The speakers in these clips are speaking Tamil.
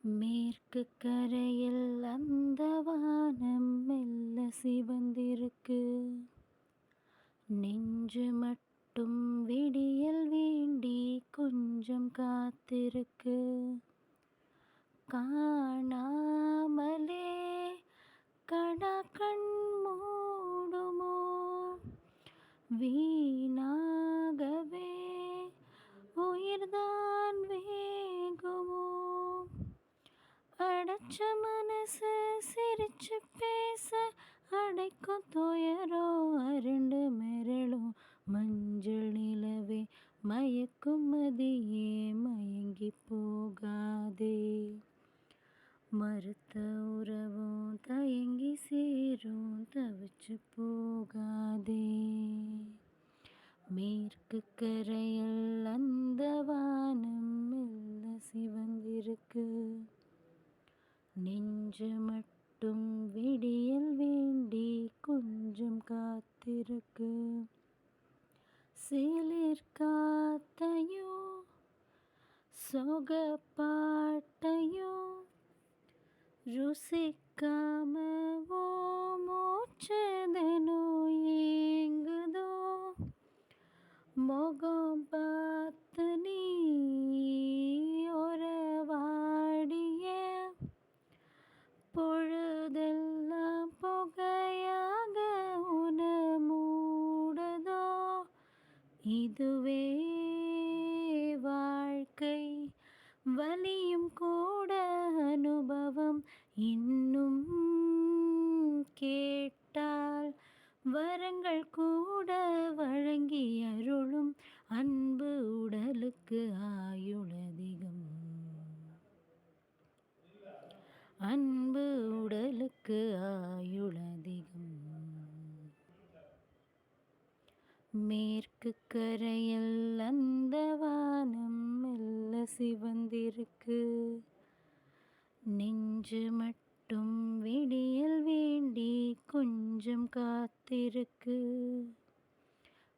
மேற்கு கரையில் அந்த வானம் மெல்ல சிவந்திருக்கு. நெஞ்சு மட்டும் விடியல் வேண்டி கொஞ்சம் காத்திருக்கு. காணாமலே கடா கண் மூடுமோ, வீணாகவே உயிர்தான் வேகுமோ. அடைச்ச மனசு சிரிச்சு பேச அடைக்கும் துயரோ அரண்டு மிரளும். மஞ்சள் நிலவே மயக்கும் மதியே மயங்கி போகாதே. மறுத்த உறவும் தயங்கி சேரும் தவிச்சு போகாதே. மேற்கு கரையில் அந்த வானம் மெல்ல சிவந்திருக்கு. நெஞ்சு மட்டும் விடியல் வேண்டி கொஞ்சம் காத்திருக்கு. சிலிர் காத்தையோ சொகப்பாட்டையோ ருசிக்காம ஓ மூச்சதனோ ஏங்குதோ. முகம் பார்த்து நீ ஒரவாடிய பொழுதெல்லாம் புகையாக உன மூடதோ. இதுவே வாழ்க்கை வலியும் கூட அனுபவம். இன்னும் கேட்டால் வரங்கள் கூட வழங்கி அருளும். அன்பு உடலுக்கு ஆயுளதிகம். அன்பு உடலுக்கு ஆயுளதிகம். மேற்கு கரையில் அந்த வானம் மெல்ல சிவந்திருக்கு. நெஞ்சு மட்டும் விடியல் வேண்டி கொஞ்சம் காத்திருக்கு.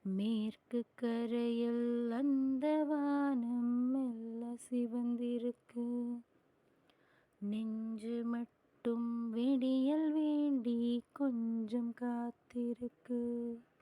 மேற்கு கரையில் அந்த வானம் மெல்ல சிவந்திருக்கு. நெஞ்சு மட்டும் விடியல் வேண்டி கொஞ்சம் காத்திருக்கு.